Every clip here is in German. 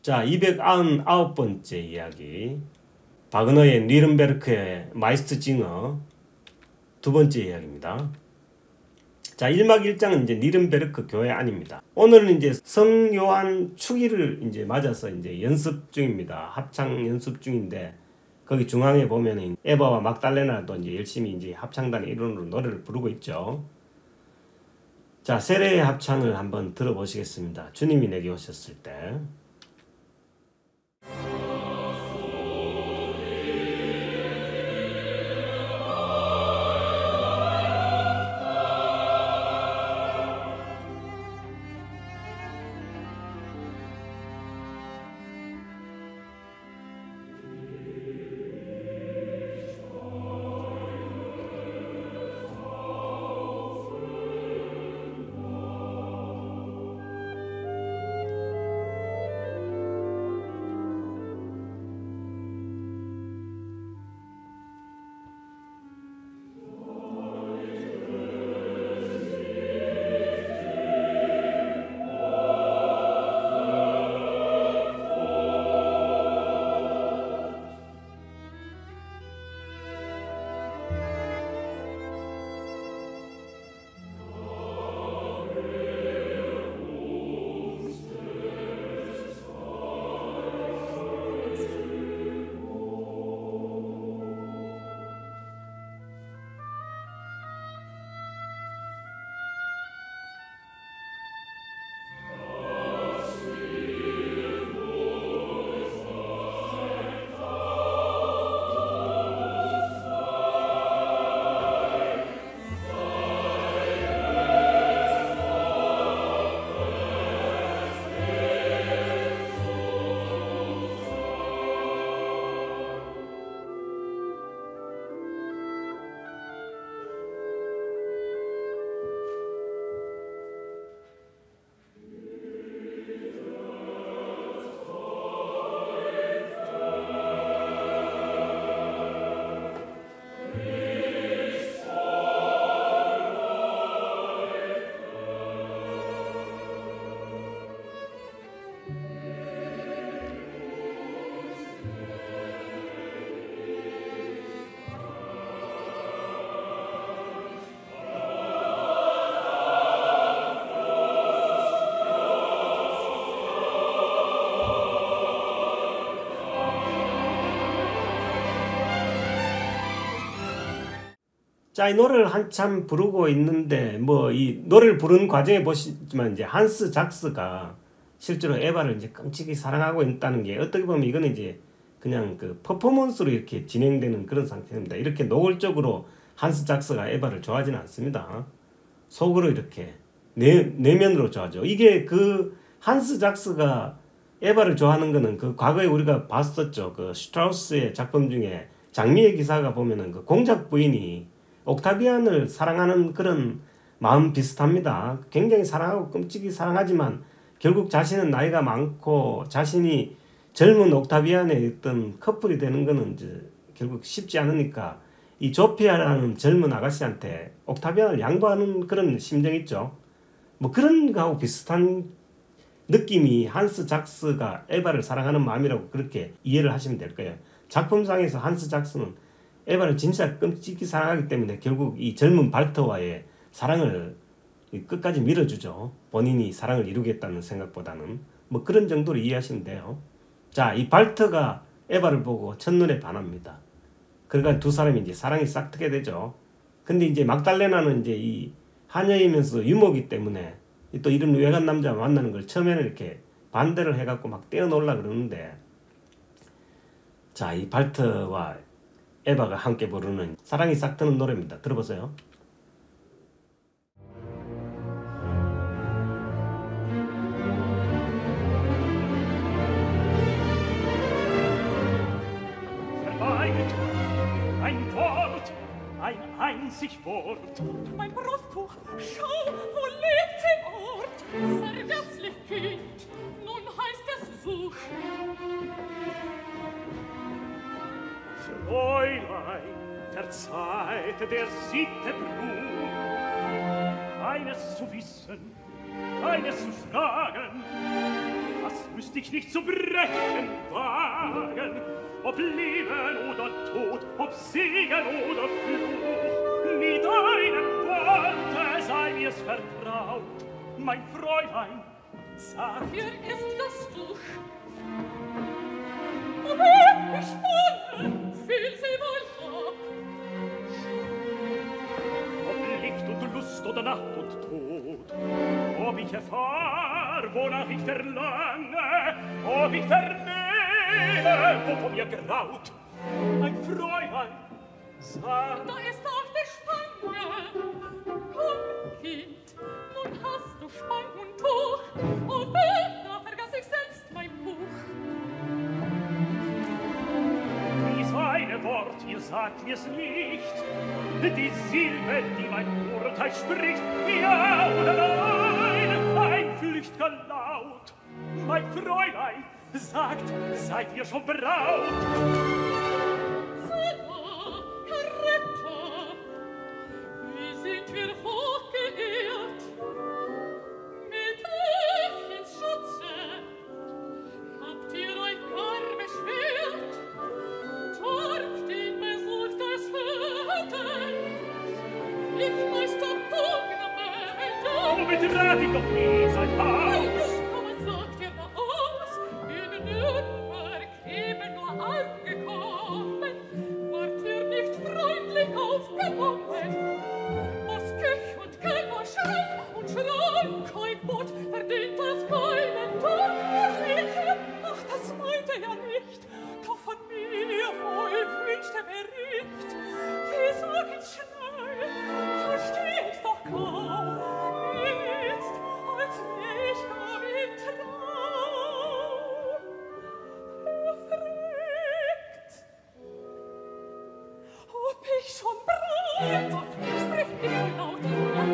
자, 299번째 이야기. 바그너의 뉘른베르크의 마이스트징어 두 번째 이야기입니다. 자, 1막 1장은 이제 뉘른베르크 교회 안입니다. 오늘은 이제 성요한 축일을 이제 맞아서 이제 연습 중입니다. 합창 연습 중인데 거기 중앙에 보면은 에바와 막달레나도 이제 열심히 이제 합창단의 일원으로 노래를 부르고 있죠. 자, 세례의 합창을 한번 들어보시겠습니다. 주님이 내게 오셨을 때. 자, 이 노래를 한참 부르고 있는데 뭐 이 노래를 부르는 과정에 보시지만 이제 한스 작스가 실제로 에바를 이제 끔찍이 사랑하고 있다는 게 어떻게 보면 이거는 이제 그냥 그 퍼포먼스로 이렇게 진행되는 그런 상태입니다. 이렇게 노골적으로 한스 작스가 에바를 좋아하지는 않습니다. 속으로 이렇게 내면으로 좋아하죠. 이게 그 한스 작스가 에바를 좋아하는 거는 그 과거에 우리가 봤었죠. 그 슈트라우스의 작품 중에 장미의 기사가 보면은 그 공작 부인이 옥타비안을 사랑하는 그런 마음 비슷합니다. 굉장히 사랑하고 끔찍이 사랑하지만 결국 자신은 나이가 많고 자신이 젊은 옥타비안의 어떤 커플이 되는 거는 이제 결국 쉽지 않으니까 이 조피아라는 젊은 아가씨한테 옥타비안을 양보하는 그런 심정이 있죠. 뭐 그런 거하고 비슷한 느낌이 한스 작스가 에바를 사랑하는 마음이라고 그렇게 이해를 하시면 될 거예요. 작품상에서 한스 작스는 에바를 진짜 끔찍이 사랑하기 때문에 결국 이 젊은 발터와의 사랑을 끝까지 밀어주죠. 본인이 사랑을 이루겠다는 생각보다는 뭐 그런 정도로 이해하시면 돼요. 자, 이 발터가 에바를 보고 첫눈에 반합니다. 그러니까 두 사람이 이제 사랑이 싹 트게 되죠. 근데 이제 막달레나는 이제 이 하녀이면서 유모기 때문에 또 이런 외간 남자 만나는 걸 처음에는 이렇게 반대를 해갖고 막 떼어놓으려 그러는데, 자, 이 발터와 에바가 함께 부르는 사랑이 싹 트는 노래입니다. 들어보세요. Ein Wort, ein einzig Wort. Mein Brusttuch, schau, wo lebt sie Ort? Vergesslich Kind, nun heißt es Such. Fräulein, verzeiht der Sitte Brut, eines zu wissen, eines zu fragen, das müsst ich nicht zu brechen wagen. Ob Leben oder Tod, ob Segen oder Fluch, mit einem Worte sei mir's vertraut. Mein Fräulein, sag, Hier ist das Tuch. Und wer gesponnen, fiel sie wohl ab. ob Licht und Lust oder Nacht und Tod, ob ich erfahr, wonach ich verlange, ob ich vernehme, wovon mir graut. Mein Fräulein, sag, Da ist auch die Spange. Komm, Kind, nun hast du Spann und Tuch. Und da vergaß ich selbst mein Buch. dies eine Wort, ihr sagt mir's nicht, die Silbe, die mein Urteil spricht, ja oder nein, ein flücht'ger Laut. Mein Fräulein, sagt, seid ihr schon braut? Selma, Caretta, wie sind wir hochgeehrt. Mit Äffchens Schutze habt ihr euch gar beschwert. Torft ihn besucht das Hüten, Lichtmeister Bogner meldet. Betrat ich doch nie sein Haus. Was sagt ihr da aus? In Nürnberg eben nur angekommen. Wart ihr nicht freundlich aufgenommen? Was Küch und Kellner Schrei und Schrank kein Boot verdient das keinen Tod. Ach, das meinte ja nicht. Doch von mir wohl wünschte Bericht. Wie sag ich schnell, versteh ich's doch kaum. Jetzt, als ich gab im Traum, fragt, ob ich schon bereit. Sprich nicht so laut,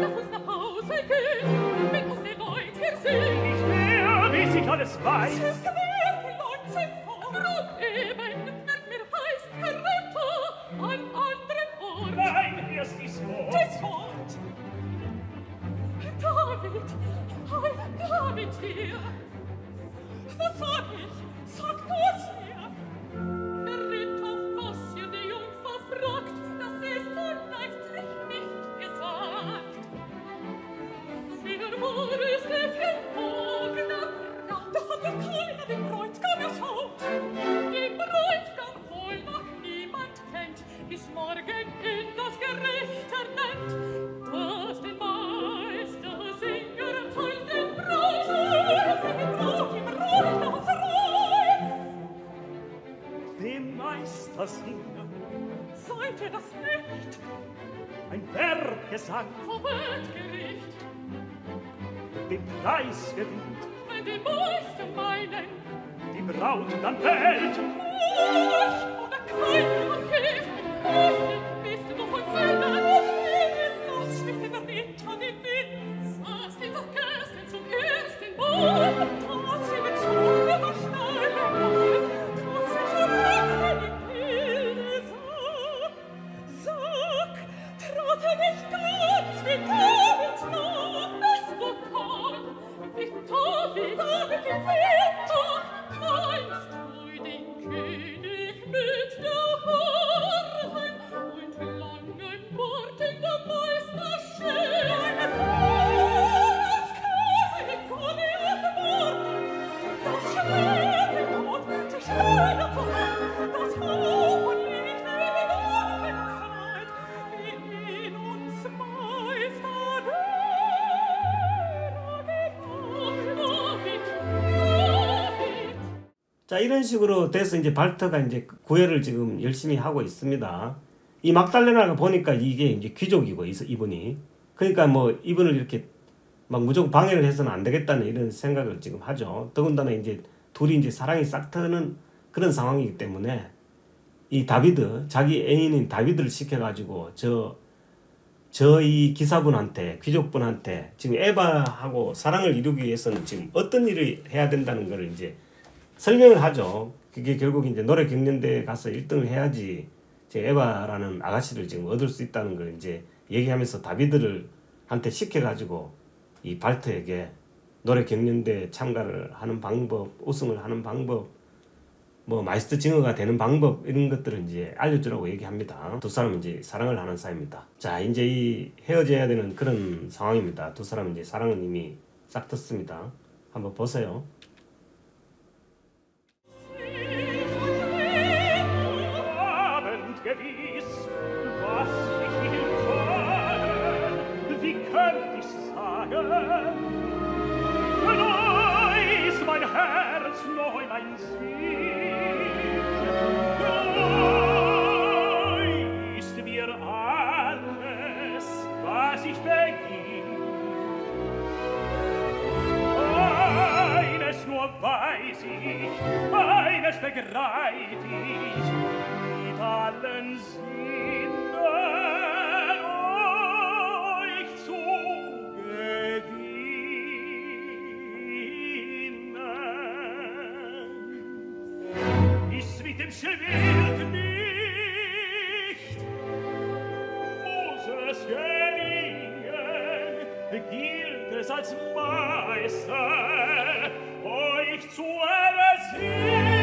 lass uns nach Hause gehen, wenn uns die Leute hier sehen. Nicht mehr, bis ich alles weiß. Es ist wer die Leute sind vor. Drum eben wird mir heiß, Caretta, an anderen Ort. Nein, erst dies Wort. Das Wort. David, heil David hier. Was sag ich? Sag du's mir. Berät auf was ihr die Jungfrau fragt, das ist so leichtlich nicht gesagt. Für wohl ist Äffchen Bogner Braut. Da hat doch keiner den Bräutigam erschaut. Den Bräutigam wohl noch niemand kennt, bis morgen in das Gericht ernennt. Was den Meister Singer teilt den Braut, den Braut im Rothaus reif. Dem Meister Singer Seid ihr das nicht? ein Werkgesang, Wo wird Gericht? den Preis gewinnt, Wenn die Meister meinen, die Braut dann wählt. Ruhig oder kein Verkehr, bist du von selber. Lass mich den Ritter den Wind, sagst du doch gestern zum ersten Mal. Trotz sie mit Schuf wird er schnell herbei, trotz sie schon lang für die Bilder sag, trat er nicht ganz wie David nah, bist du kaum, wie David im Winter, meinst du den König mit der Horn und langen Worten der Meister schön. Das König kann ich morgen, das schwere Tod, die schöne Tod, das Hoch liegt in Offenheit, wie in uns Meister David. 자, 이런 식으로 돼서 이제 발터가 이제 구애를 지금 열심히 하고 있습니다. 이 막달레나가 보니까 이게 이제 귀족이고 이분이, 그러니까 뭐 이분을 이렇게 막 무조건 방해를 해서는 안 되겠다는 이런 생각을 지금 하죠. 더군다나 이제 둘이 이제 사랑이 싹 트는 그런 상황이기 때문에 이 다비드, 자기 애인인 다비드를 시켜가지고 이 기사분한테, 귀족분한테 지금 에바하고 사랑을 이루기 위해서는 지금 어떤 일을 해야 된다는 거를 이제 설명을 하죠. 그게 결국 이제 노래 경연대에 가서 1등을 해야지 제 에바라는 아가씨를 지금 얻을 수 있다는 걸 이제 얘기하면서 다비드를 한테 시켜가지고 이 발트에게 노래 경연대에 참가를 하는 방법, 우승을 하는 방법, 뭐 마이스터 징어가 되는 방법 이런 것들을 이제 알려주라고 얘기합니다. 두 사람은 이제 사랑을 하는 사이입니다. 자, 이제 이 헤어져야 되는 그런 상황입니다. 두 사람은 이제 사랑은 이미 싹 텄습니다. 한번 보세요. Eines begreif ich mit allen Sinnen euch zu gewinnen. Ist mit dem Schwert nicht, muss es gelingen, gilt es als Meister, euch zu erziehen.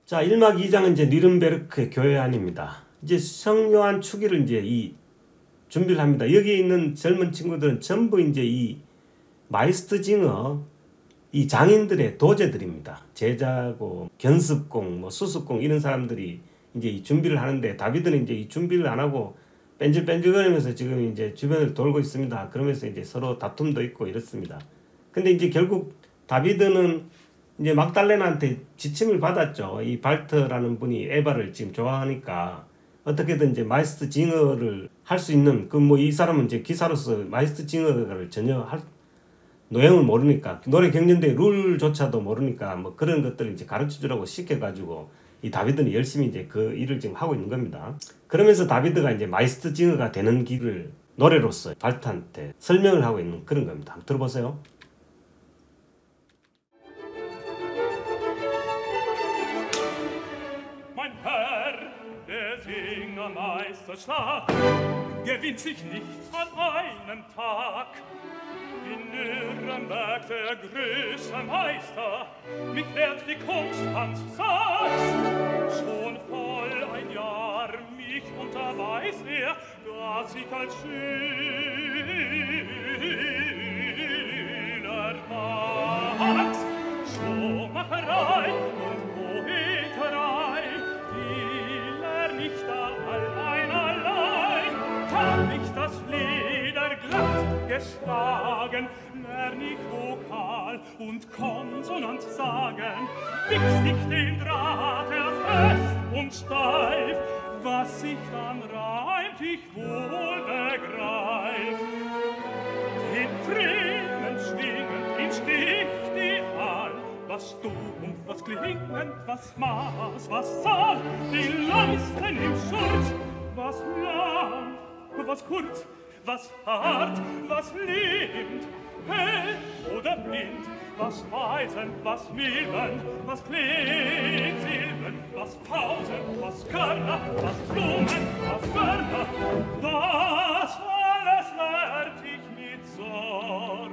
자, 1막 2장은 이제 뉘른베르크 교회 안입니다. 이제 성요한 축일을 이제 이 준비를 합니다. 여기 있는 젊은 친구들은 전부 이제 이 마이스터 징어 이 장인들의 도제들입니다. 제자고 견습공, 뭐 수습공 이런 사람들이 이제 이 준비를 하는데 다비드는 이제 이 준비를 안 하고 뺀질뺀질거리면서 지금 이제 주변을 돌고 있습니다. 그러면서 이제 서로 다툼도 있고 이렇습니다. 근데 이제 결국 다비드는 이제 막달레나한테 지침을 받았죠. 이 발트라는 분이 에바를 지금 좋아하니까 어떻게든 이제 마이스터 징어를 할 수 있는 그 뭐 이 사람은 이제 기사로서 마이스터 징어를 전혀 할 노형을 모르니까 노래 경연대 룰조차도 모르니까 뭐 그런 것들을 이제 가르쳐 주라고 시켜가지고 이 다비드는 열심히 이제 그 일을 지금 하고 있는 겁니다. 그러면서 다비드가 이제 마이스터 징어가 되는 길을 노래로서 발트한테 설명을 하고 있는 그런 겁니다. 한번 들어보세요. Meisterstab gewinnt sich nicht an einem Tag. In Nürnberg der größte Meister, mich lehrt die Kunst Hans Sachs. Schon voll ein Jahr mich unterweist dass ich als Schüler wachs. Schuhmacherei und Poeterei, die lern ich da allein. Kann ich das Leder glatt geschlagen, lern ich Vokal und Konsonant sagen, wichs ich den Draht fest und steif, was sich dann reimt, ich wohl begreif. Den Tränen schwingend im Stich die All, was dumpf, was klingend, was Maß, was Zahl, die Leisten im Schurz, was lang, was kurz, was hart, was lebt, hell oder blind, was weisen, was milden, was klingt, Silben, was Pausen, was Körner, was Blumen, was Wörter, das alles lehrt ich mit Sorg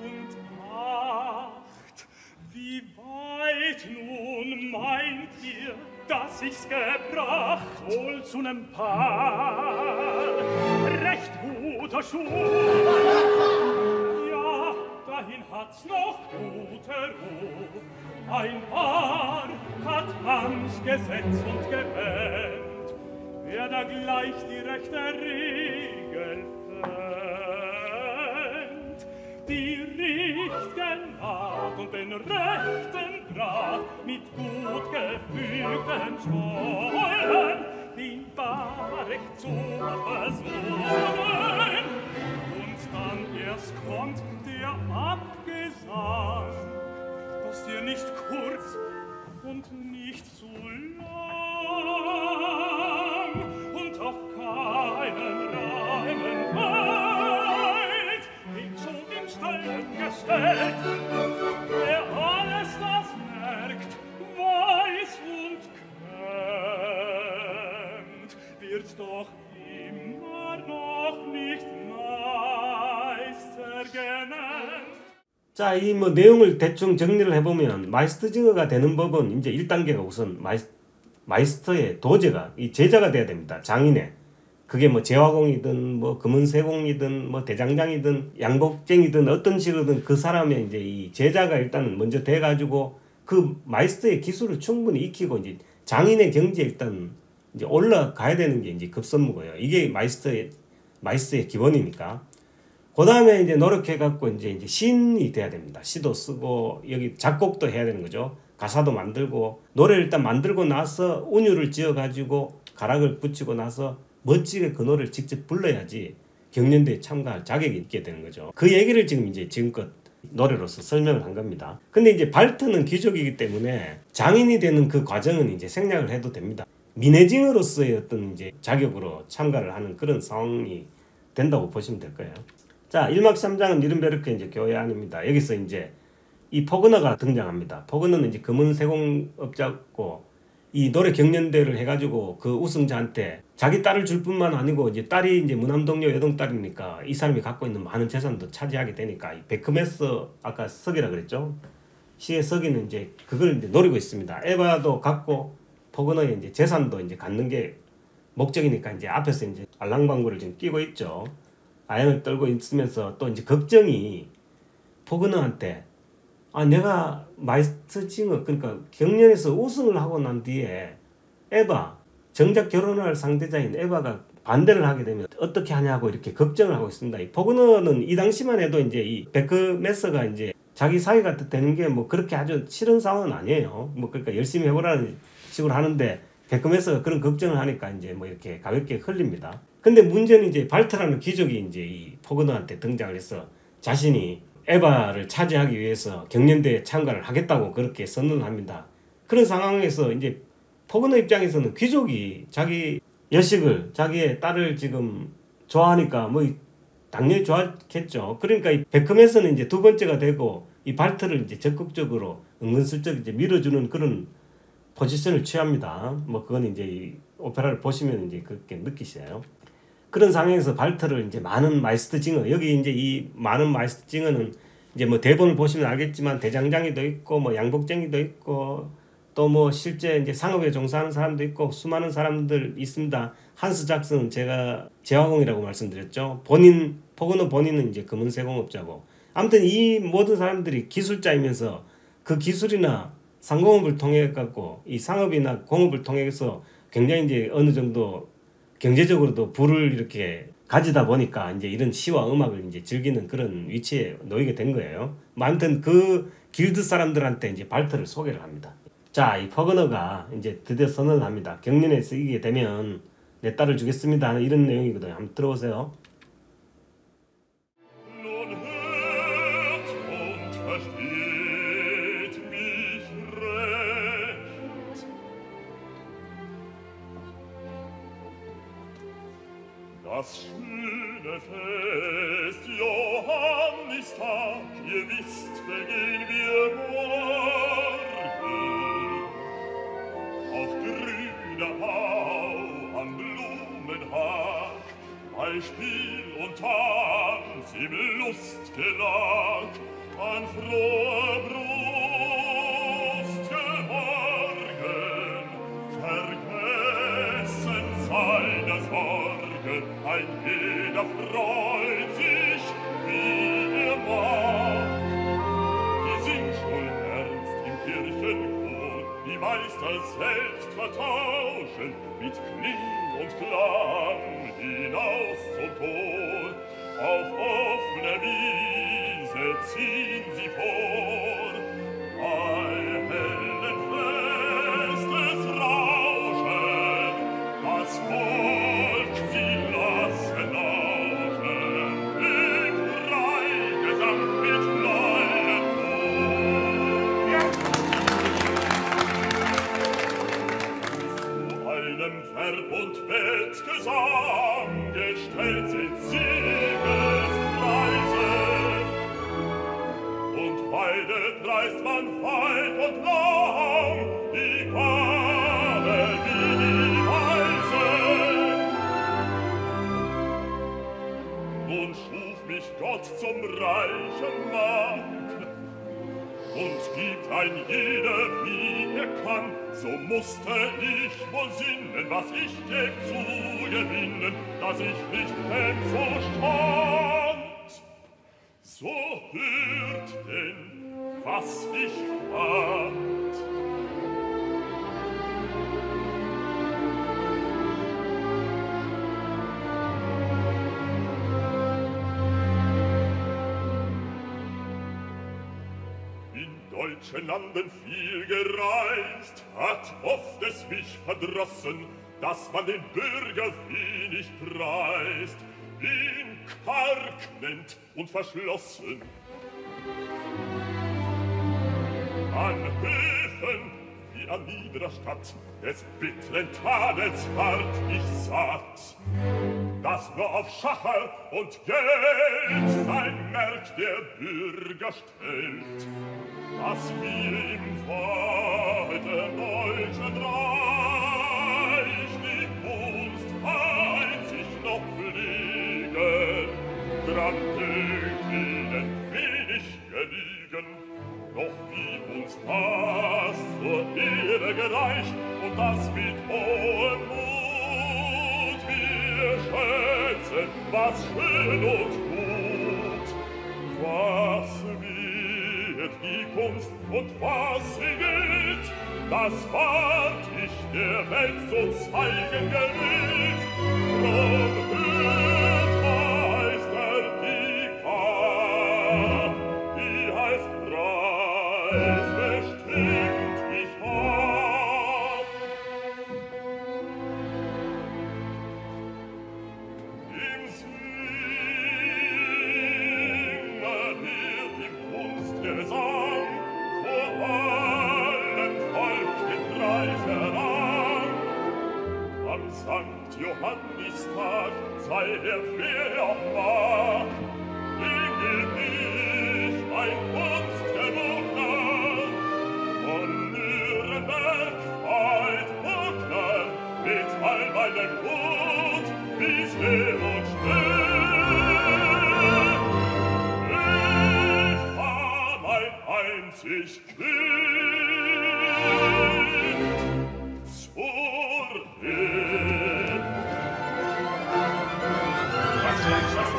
und Acht. Wie weit nun meint ihr, dass ich's gebracht, wohl zu nem Paar, recht guter Schuh. Ja, dahin hat's noch gute Ruhe. Ein Paar hat Hans gesetzt und gewählt, wer da gleich die rechte Regel fällt. Die richtigen Naht und den rechten Draht mit gut gefügten Schollen, den Barrecht zu versuchen. Und erst kommt der Abgesang, dass der nicht kurz und nicht zu lang und auch keinen Reimen weit, den schon im Stall gestellt, der alles das merkt, weiß und kennt, wird doch immer noch nicht Meister genannt. 자, 이 뭐 내용을 대충 정리를 해보면 마이스터징어가 되는 법은 이제 1단계가 우선 마이스터의 도제가 이 제자가 돼야 됩니다. 장인의. 그게 뭐 제화공이든 뭐 금은세공이든 뭐 대장장이든 양복쟁이든 어떤 식으로든 그 사람의 이제 이 제자가 일단은 먼저 돼가지고 그 마이스터의 기술을 충분히 익히고 이제 장인의 경지에 일단 이제 올라가야 되는 게 이제 급선무고요. 이게 마이스터의 기본이니까. 그 다음에 이제 노력해갖고 이제 시인이 돼야 됩니다. 시도 쓰고, 여기 작곡도 해야 되는 거죠. 가사도 만들고, 노래를 일단 만들고 나서 운율을 지어가지고, 가락을 붙이고 나서 멋지게 그 노래를 직접 불러야지 경연대에 참가할 자격이 있게 되는 거죠. 그 얘기를 지금껏 노래로서 설명을 한 겁니다. 근데 이제 발트는 귀족이기 때문에 장인이 되는 그 과정은 이제 생략을 해도 됩니다. 민회징으로서의 어떤 이제 자격으로 참가를 하는 그런 상황이 된다고 보시면 될 거예요. 자, 1막 3장은 니른베르크 이제 교회 안입니다. 여기서 이제 이 포그너가 등장합니다. 포그너는 이제 금은세공업자고 이 노래 경연대회를 해가지고 그 우승자한테 자기 딸을 줄 뿐만 아니고 이제 딸이 이제 무남동료 여동딸이니까 이 사람이 갖고 있는 많은 재산도 차지하게 되니까 이 베크메서 아까 석이라 그랬죠. 시의 석이는 이제 그걸 이제 노리고 있습니다. 에바도 갖고 포그너의 이제 재산도 이제 갖는 게 목적이니까 이제 앞에서 이제 알랑방구를 지금 끼고 있죠. 아연을 떨고 있으면서 또 이제 걱정이 포그너한테 내가 마이스터징어 그러니까 경연에서 우승을 하고 난 뒤에 에바 정작 결혼할 상대자인 에바가 반대를 하게 되면 어떻게 하냐고 이렇게 걱정을 하고 있습니다. 이 포그너는 이 당시만 해도 이제 이 베크메서가 이제 자기 사이가 되는 게 뭐 그렇게 아주 싫은 상황은 아니에요. 뭐 그러니까 열심히 해보라는 식으로 하는데 베크메서가 그런 걱정을 하니까 이제 뭐 이렇게 가볍게 흘립니다. 근데 문제는 이제 발트라는 귀족이 이제 이 포그너한테 등장을 해서 자신이 에바를 차지하기 위해서 경연대회에 참가를 하겠다고 그렇게 선언을 합니다. 그런 상황에서 이제 포그너 입장에서는 귀족이 자기 여식을 자기의 딸을 지금 좋아하니까 뭐 당연히 좋았겠죠. 그러니까 이 베크메서는 이제 두 번째가 되고 이 발트를 이제 적극적으로 은근슬쩍 이제 밀어주는 그런 포지션을 취합니다. 뭐 그건 이제 이 오페라를 보시면 이제 그렇게 느끼셔요. 그런 상황에서 발트를 이제 많은 마이스터징어 여기 이제 이 많은 마이스터징어는 이제 뭐 대본을 보시면 알겠지만 대장장이도 있고 뭐 양복쟁이도 있고 또 뭐 실제 이제 상업에 종사하는 사람도 있고 수많은 사람들 있습니다. 한스 작스는 제가 제화공이라고 말씀드렸죠. 포그너 본인은 이제 금은세공업자고 아무튼 이 모든 사람들이 기술자이면서 그 기술이나 상공업을 통해 갖고 이 상업이나 공업을 통해서 굉장히 이제 어느 정도 경제적으로도 부를 이렇게 가지다 보니까 이제 이런 시와 음악을 이제 즐기는 그런 위치에 놓이게 된 거예요. 아무튼 그 길드 사람들한테 이제 발트를 소개를 합니다. 자, 이 포그너가 이제 드디어 선언을 합니다. 경연에 쓰이게 되면 내 딸을 주겠습니다. 이런 내용이거든요. 한번 들어보세요. Das schöne Fest, Johannistag, ihr wisst, begehen wir morgen. Auf grüner Au am Blumenhag, bei Spiel und Tanz im Lustgelag, an froher Brust geborgen, vergessen seine Sorgen, ein jeder freut sich, wie er mag. Die sind schon ernst im Kirchenchor, die Meister selbst vertauschen, mit Kling und Klang hinaus zum Tor. Auf offene Wiese ziehen sie vor, bei hellen Festesrauschen, das Volk sie lassen lauschen, im Freien scheidet, reist man weit und lang, die Gabe wie die Weise. Nun schuf mich Gott zum reichen Mann und gibt ein jeder, wie er kann. So musste ich wohl sinnen, was ich geb zu gewinnen, dass ich nicht denn so stand. So hört denn, was ich fand. Deutschen Landen viel gereist, hat oft es mich verdrossen, dass man den Bürger wenig preist, ihn karg nennt und verschlossen. An Höfen wie an niederer Stadt des bitteren Tadels ward ich satt, dass nur auf Schacher und Geld sein Merk der Bürger stellt. Was wir im weiten deutschen Reich die Kunst einzig noch pflegen, dran dünkt ihnen wenig gelegen, doch wie uns das zur Ehre gereicht und das mit hohem Mut wir schätzen, was schön und gut, was die Kunst und was sie gilt, das ward ich der Welt so zeigen gewillt. Drum hört, Meister, die Wahr, die heißt Preis, bestimmt mich ab. Im Singen wird im Kunstgesang vor allem Volk den Preis heran. Am Sankt Johannistag sei der wer auch war, dem geb ich ein Kunstgebuch an. Von Nürnberg weit Bruckner mit all meinem Mut bis her und schnell. Ich war mein einzig Kind zur Welt. Was ist das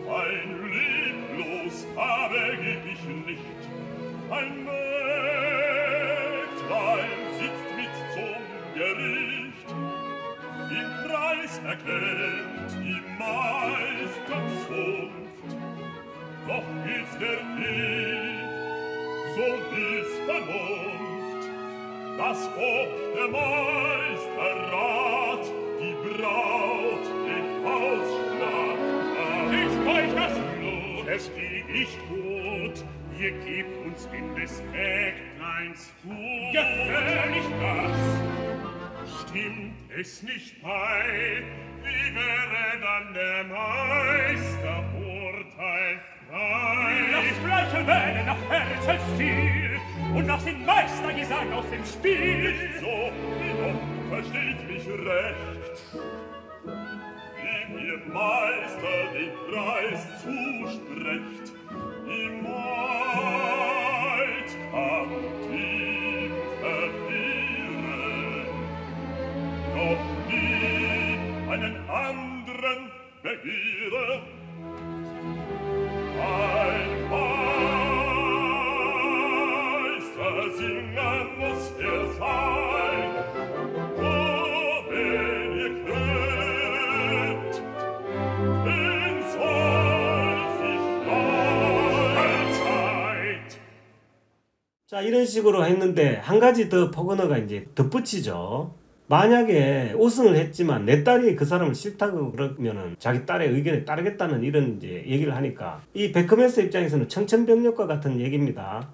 ein leblos aber geb ich nicht. Ein Mägdlein sitzt mit zum Gericht. Den Preis erkennt die Meisterzunft. Doch geht's der Weg, so wie's Vernunft, dass ob der Meisterrat die Braut nicht ausschlagen kann. Ist euch das Blut, es geht nicht gut, ihr gebt uns in des Mägdleins Gut. Gefällig das, stimmt es nicht bei, wie wäre dann der Meister urteilfrei? Lasst gleiche Wähne nach Herzensziel und lasst den Meistergesang aus dem Spiel. Nicht so, wie doch versteht mich recht, wie mir Meister den Preis zusprecht. Die Maid kann ihm verlieren, doch nie einen anderen begehre. Ein Meistersinger muss er sein, oh, wenn ihr könnt, 자, 이런 식으로 했는데 한 가지 더 포그너가 이제 덧붙이죠. 만약에 우승을 했지만 내 딸이 그 사람을 싫다고 그러면은 자기 딸의 의견에 따르겠다는 이런 이제 얘기를 하니까 이 베커맨스 입장에서는 청천벽력과 같은 얘기입니다.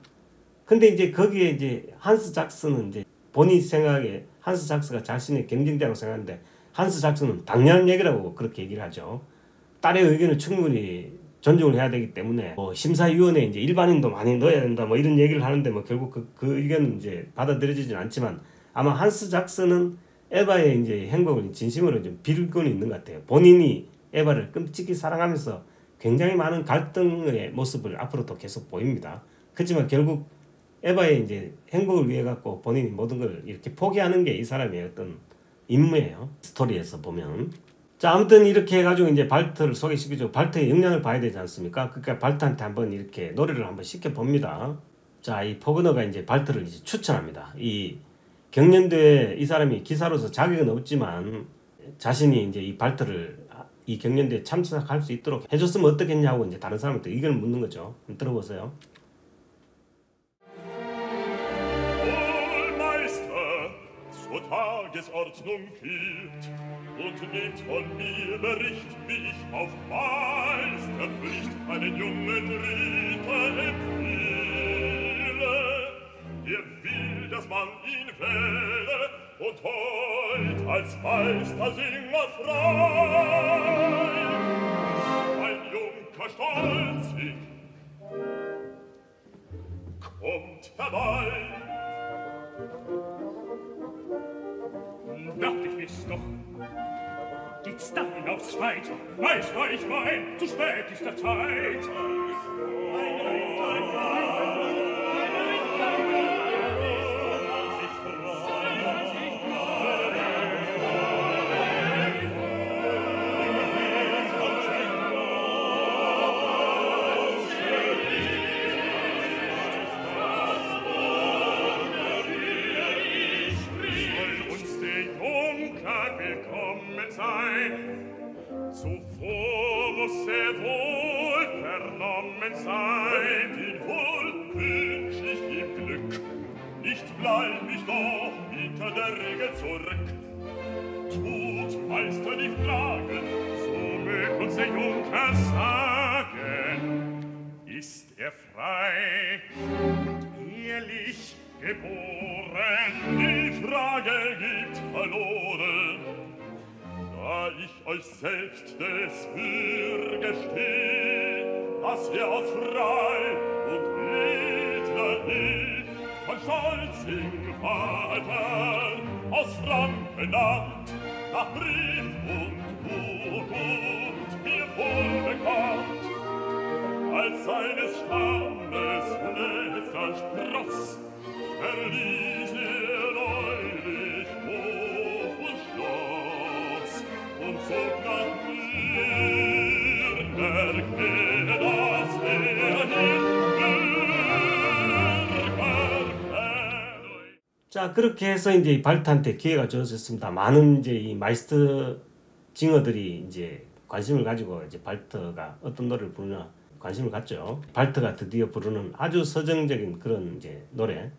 근데 이제 거기에 이제 한스 작스는 이제 본인 생각에 한스 작스가 자신의 경쟁자라고 생각하는데 한스 작스는 당연한 얘기라고 그렇게 얘기를 하죠. 딸의 의견을 충분히 존중을 해야 되기 때문에 뭐 심사위원회에 이제 일반인도 많이 넣어야 된다 뭐 이런 얘기를 하는데 뭐 결국 그 의견은 이제 받아들여지진 않지만 아마 한스 작스는 에바의 이제 행복을 진심으로 좀 빌고는 있는 것 같아요. 본인이 에바를 끔찍히 사랑하면서 굉장히 많은 갈등의 모습을 앞으로도 계속 보입니다. 그렇지만 결국 에바의 이제 행복을 위해 갖고 본인이 모든 걸 이렇게 포기하는 게 이 사람의 어떤 임무예요. 스토리에서 보면. 자, 아무튼 이렇게 해가지고 이제 발트를 소개시키죠. 발트의 역량을 봐야 되지 않습니까? 그러니까 발트한테 한번 이렇게 노래를 한번 시켜봅니다. 자, 이 포그너가 이제 발트를 이제 추천합니다. 이 경연대회 이 사람이 기사로서 자격은 없지만 자신이 이제 이 발트를 이 경연대회에 참석할 수 있도록 해줬으면 어떻겠냐고 이제 다른 사람한테 의견을 묻는 거죠. 들어보세요. Zur Tagesordnung hielt und nehmt von mir Bericht, wie ich auf Meisterpflicht einen jungen Ritter empfehle. Er will, dass man ihn wähle und heut als Meistersinger frei. Ein Junker Stolzig kommt herbei. Dacht ich es doch. Geht's dann aufs Weit? Meister, ich mein, zu spät ist der Zeit. Zuvor muss wohl vernommen sein. Den wohl wünsch ich ihm Glück. Nicht bleib ich doch hinter der Regel zurück. Tut Meister die Frage, so mög uns der Junker sagen. Ist er frei und ehrlich geboren? Die Frage gibt verloren. Da ich euch selbst des Bürger steh, dass er aus frei und edler ich von Stolzing Vater aus Frankenland nach Brief und Urkund mir wohl bekannt, als seines Stammes letzter Spross verließ er neulich Hof und Schloss und zog nach Nürnberg, dass er 자, 그렇게 해서 이제 이 발트한테 기회가 주어졌습니다. 많은 이제 이 마이스터 징어들이 이제 관심을 가지고 이제 발트가 어떤 노래를 부르나 관심을 갖죠. 발트가 드디어 부르는 아주 서정적인 그런 이제 노래.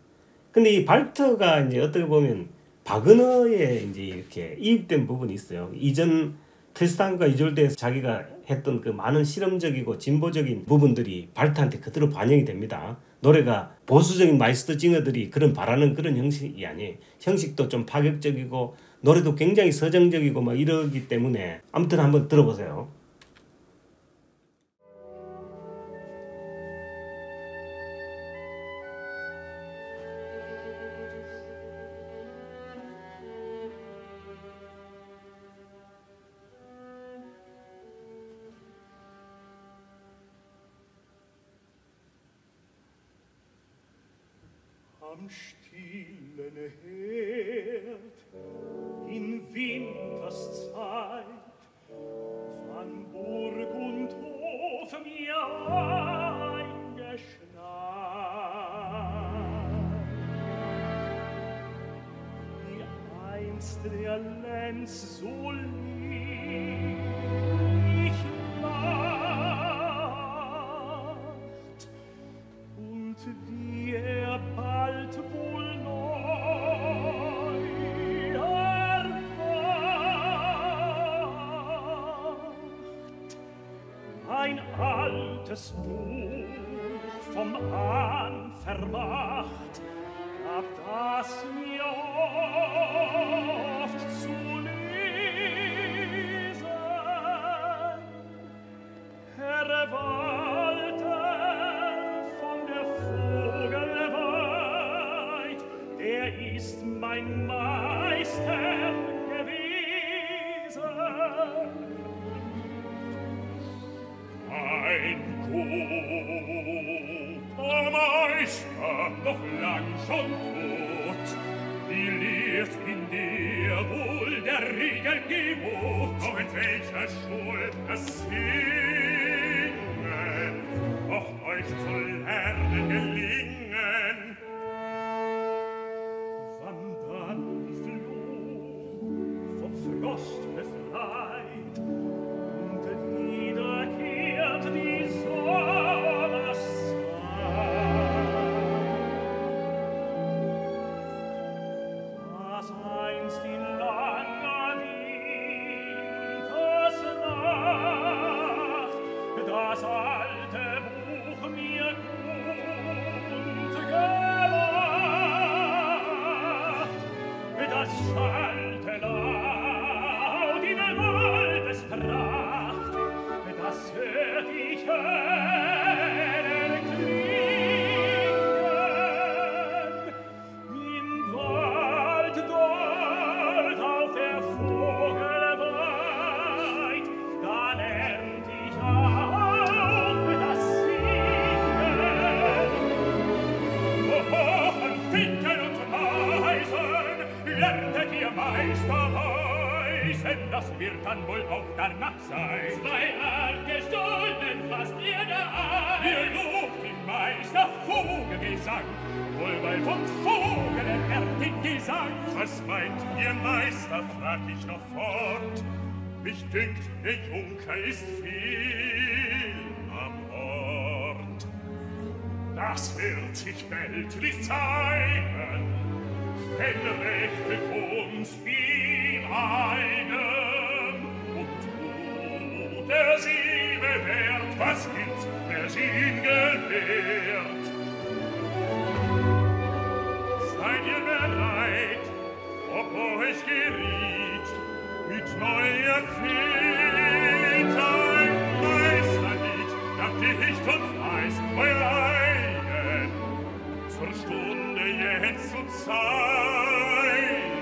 근데 이 발트가 이제 어떻게 보면 바그너에 이제 이렇게 이입된 부분이 있어요. 이전 트리스탄과 이졸데에서 자기가 했던 그 많은 실험적이고 진보적인 부분들이 발트한테 그대로 반영이 됩니다. 노래가 보수적인 마이스터 징어들이 그런 바라는 그런 형식이 아니에요. 형식도 좀 파격적이고 노래도 굉장히 서정적이고 막 이러기 때문에 아무튼 한번 들어보세요. Am stillen Herd in Winterszeit van Burg und Hof mir eingeschneit. Wie einst der Lenz so lieblich lacht und wie er ein altes Buch vom Anvermacht, gab das mir oft zu lesen. Herr Walter von der Vogelweid, der ist mein Meister gewesen. Ein guter Meister, doch lang schon tot, wie lehrt in dir wohl der Regeln Gebot? Doch in welcher Schule das Singen auch euch zu lernen gelingen? Wann dann floh, vom Frost befreit, und wiederkehrt die Sommerszeit. Was einst in langer Wintersnacht das alte Buch mir kundgemacht, das schallte laut in Waldespracht, das hört ich klingen. Im Wald dort auf der Vogelweid, da lernt ich auch das Singen. Von Finken und Meisen lerntet ihr Meisterweisen, das wird dann wohl auch danach sein. 2 Stunden fasst ihr da ein. Ihr lobt den Meister Vogelgesang, wohl weil vom Vogel erlernt den Gesang. Was meint ihr Meister, frag ich noch fort, mich dünkt, der Junker ist viel am Ort. Das wird sich bald nicht zeigen, wenn rechte Kunst ihm einem und tut er sie bewährt, was gibt, wer sie ihn gelehrt. Seid ihr bereit, ob euch geriet, mit neuer Feder ein Meisterlied, nach Dicht und Fleiß euer eigen, zur Stunde jetzt zu zeigen.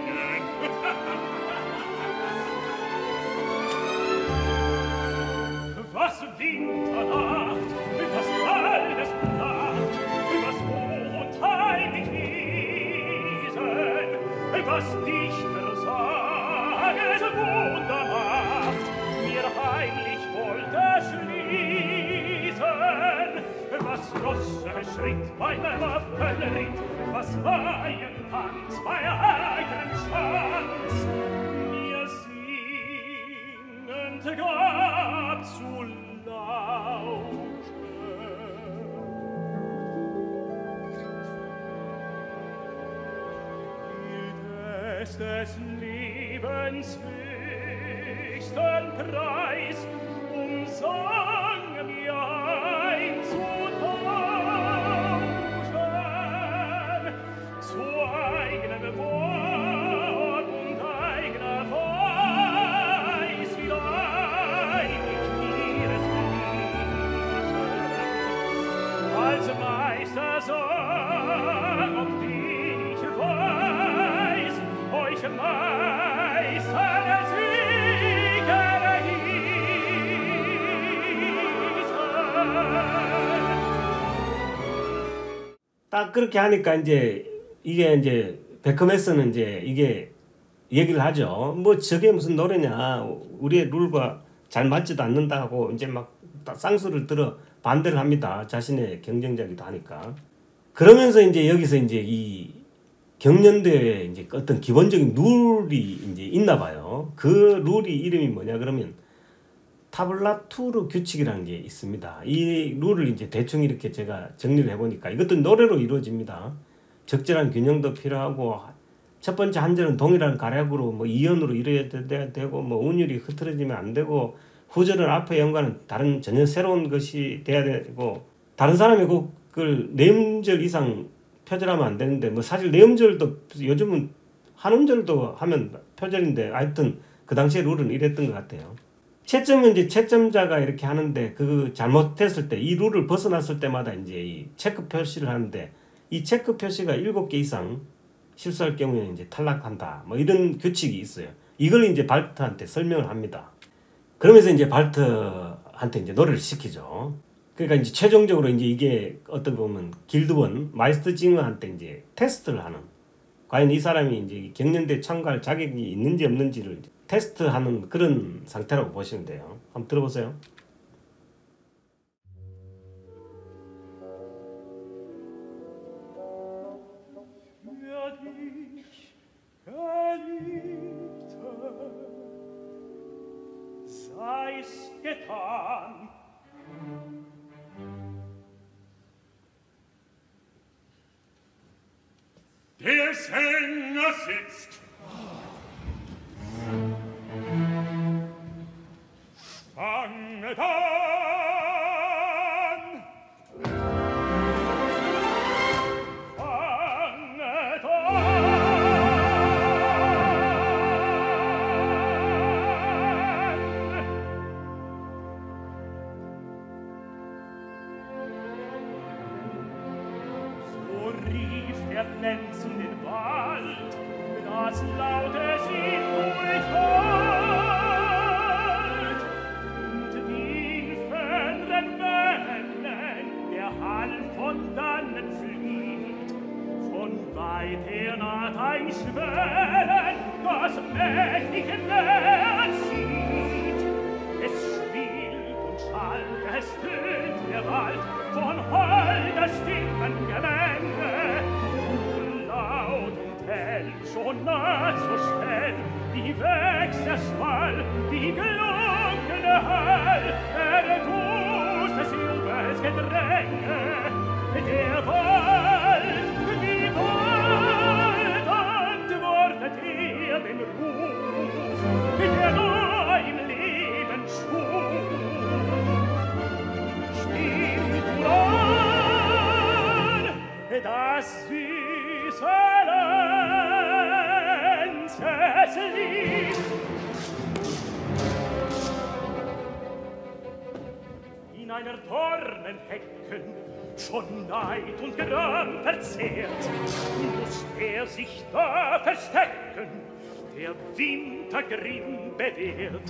Was Winternacht, was Waldespracht, was hoch und heilig Wiesen, was Dichter sages Wunder macht, mir heimlich wollte schließen, was Rosse Schritt beim Waffenritt, was Weihentanz bei heiterem Schanz, mir singend gab zu lauschen. Hielt es des Lebens höchsten Preis, Sang mir einzutauschen, zu eigenem Wort und eigener Weis wieder einig ihres Fließen. Als Meister Sang, auf den ich weiß, euch Meister der Sieger 딱 그렇게 하니까 이제 이게 이제 베컴에서는 이제 이게 얘기를 하죠. 뭐 저게 무슨 노래냐, 우리의 룰과 잘 맞지도 않는다고 이제 막 쌍수를 들어 반대를 합니다. 자신의 경쟁자기도 하니까. 그러면서 이제 여기서 이제 이 경연대회에 이제 어떤 기본적인 룰이 이제 있나 봐요. 그 룰이 이름이 뭐냐 그러면 타블라투르 규칙이라는 게 있습니다. 이 룰을 이제 대충 이렇게 제가 정리를 해보니까 이것도 노래로 이루어집니다. 적절한 균형도 필요하고 첫 번째 한 절은 동일한 가략으로 뭐 2연으로 이루어야 되고 뭐 운율이 흐트러지면 안 되고 후절은 앞의 연과는 다른 전혀 새로운 것이 돼야 되고 다른 사람의 곡을 네 음절 이상 표절하면 안 되는데 뭐 사실 네 음절도 요즘은 한 음절도 하면 표절인데 하여튼 그 당시에 룰은 이랬던 것 같아요. 채점은 이제 채점자가 이렇게 하는데 그 잘못했을 때 이 룰을 벗어났을 때마다 이제 이 체크 표시를 하는데 이 체크 표시가 7개 이상 실수할 경우에 이제 탈락한다. 뭐 이런 규칙이 있어요. 이걸 이제 발트한테 설명을 합니다. 그러면서 이제 발트한테 이제 노래를 시키죠. 그러니까 이제 최종적으로 이제 이게 어떻게 보면 길드원 마이스터징어한테 이제 테스트를 하는, 과연 이 사람이 이제 경연대에 참가할 자격이 있는지 없는지를 테스트하는 그런 상태라고 보시면 돼요. 한번 들어보세요. Sei's getan. Der Sänger sitzt. Fanget an. Fanget an. So rief der Lenz in den Wald, das laute sie durchhallt. Und wie in ferneren Wellen der Hall von dannen flieht, von weit her naht ein Schwellen, das mächtige Meer zieht. Es spielt und schallt, es tönt der Wald von holder Stimmen Gemenge. Laut und hell, schon nah so schnell, wie wächst der Schwall, wie gelungene Hall, Toast des Jubels Gedränge, der Wald, wie bald antwortet dem Ruf, der neu im Leben schuf. Stimmt an, das süße Lenzeslied. In einer Dornenhecken, schon Neid und Gram verzehrt, muss er sich da verstecken, der Wintergrimm bewehrt.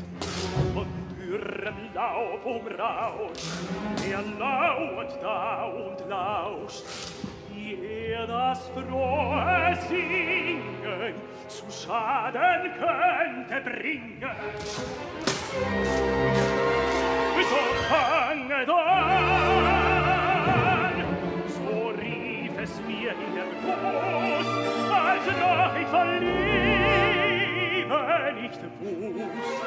Von dürrem Laub umrauscht, er lauert da und lauscht, wie er das frohe Singen zu Schaden könnte bringen. So fanget an, so rief es mir in der Brust, als noch ich von Liebe nicht wusst.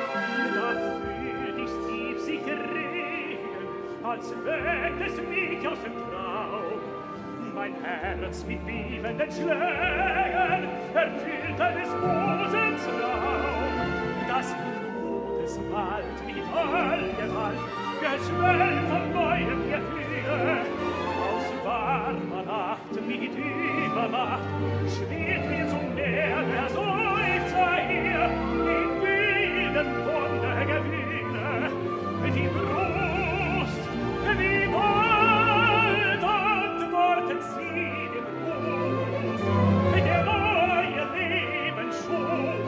Da fühlt ich's tief sich regen, als weckt es mich aus dem Traum. Mein Herz mit bebenden Schlägen erfüllte des Busens Raum. Das Blut des Wald mit all Gewalt geschwellt von neuem Gefühle. Aus warmer Nacht mit Übermacht schwirrt mir zum Meer der Seufzer hier in wilden Wundergewühle. Die Brust, wie bald antwortet sie dem Ruf, der neue Leben schuf.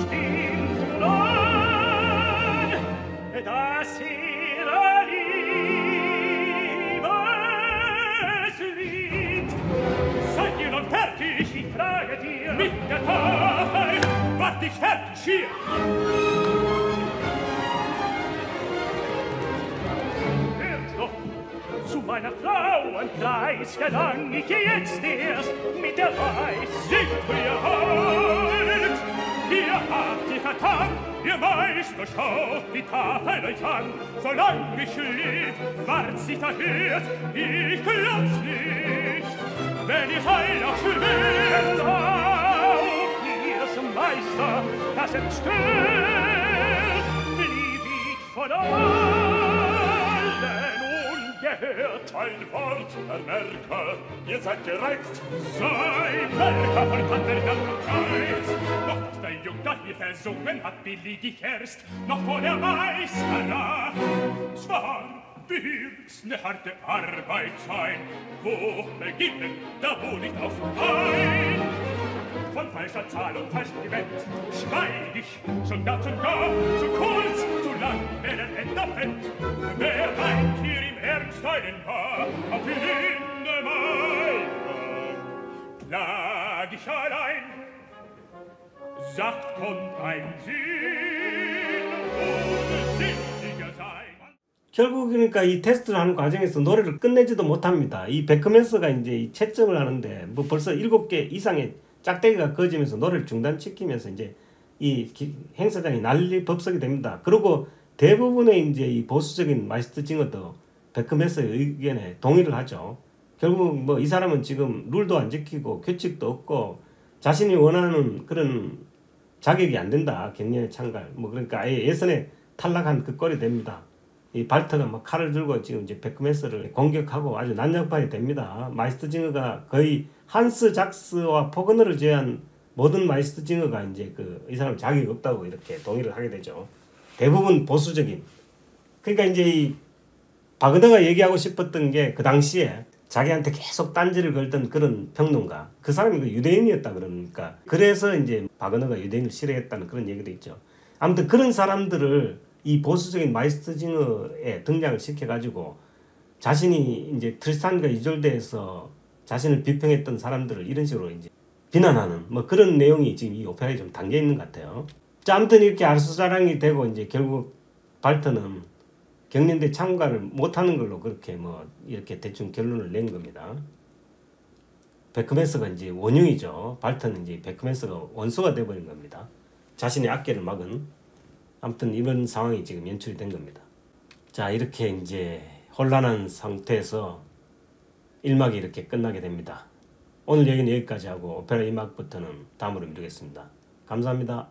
Stimmt an, das ihre Liebeslied. Seid ihr nun fertig, ich frage dir, mit der Tafel, wart ich fertig hier. Hört doch, zu meiner Frauenkreis gelang ich jetzt erst mit der Weiß. Singt ihr halt, ihr habt ihr vertan, ihr Meister schaut die Tafel euch an. Solang ich leb, wart's nicht erhört, ich glaub's nicht. Wenn ihr heil auch schwört, auch ihr's Meister, das entstört, ein Wort vermerke, ihr seid gereizt. Sei Melker von der Dankbarkeit. Noch was der Junker hier versungen hat, billig ich erst, noch vor der Meister nach. Zwar wird's ne harte Arbeit sein, wo beginnen, da wohl nicht auf ein. Von falscher Zahl und falschem Gewinn schweig ich, schon ganz und gar, zu kurz, zu lang, werden Ender fällt. Wer meint hier im Ernst einen Paar, auf die Linde meiner, klag ich allein, sacht kommt ein Sinn, ohne sinniger sein. 결국 그러니까 이 테스트를 하는 과정에서 노래를 끝내지도 못합니다. 이 베크맨스가 이제 이 채점을 하는데 뭐 벌써 7개 이상의 짝대기가 꺼지면서 노래를 중단시키면서 이제 이 행사장이 난리 법석이 됩니다. 그리고 대부분의 이제 이 보수적인 마이스터 징어도 베크맨스의 의견에 동의를 하죠. 결국 뭐 이 사람은 지금 룰도 안 지키고 규칙도 없고 자신이 원하는 그런 자격이 안 된다. 경연에 참가할. 뭐 그러니까 아예 예선에 탈락한 그 꼴이 됩니다. 이 발트가 막 칼을 들고 지금 이제 베크맨스를 공격하고 아주 난장판이 됩니다. 마이스터 징어가 거의 한스 작스와 포그너를 제외한 모든 마이스터 징어가 이제 이 사람 자격이 없다고 이렇게 동의를 하게 되죠. 대부분 보수적인. 그러니까 이제 이 바그너가 얘기하고 싶었던 게 그 당시에 자기한테 계속 딴지를 걸던 그런 평론가. 그 사람이 그 유대인이었다 그러니까. 그래서 이제 바그너가 유대인을 싫어했다는 그런 얘기도 있죠. 아무튼 그런 사람들을 이 보수적인 마이스터 징어에 등장을 시켜가지고 자신이 이제 트리스탄과 이졸데에서 자신을 비평했던 사람들을 이런 식으로 이제 비난하는 뭐 그런 내용이 지금 이 오페라에 좀 담겨 있는 것 같아요. 자, 아무튼 이렇게 알수자랑이 되고 이제 결국 발트는 경연대 참가를 못하는 걸로 그렇게 뭐 이렇게 대충 결론을 낸 겁니다. 베크맨스가 이제 원흉이죠. 발트는 이제 베크맨스가 원수가 돼버린 겁니다. 자신의 악계를 막은. 아무튼 이런 상황이 지금 연출이 된 겁니다. 자, 이렇게 이제 혼란한 상태에서 1막이 이렇게 끝나게 됩니다. 오늘 얘기는 여기까지 하고 오페라 2막부터는 다음으로 미루겠습니다. 감사합니다.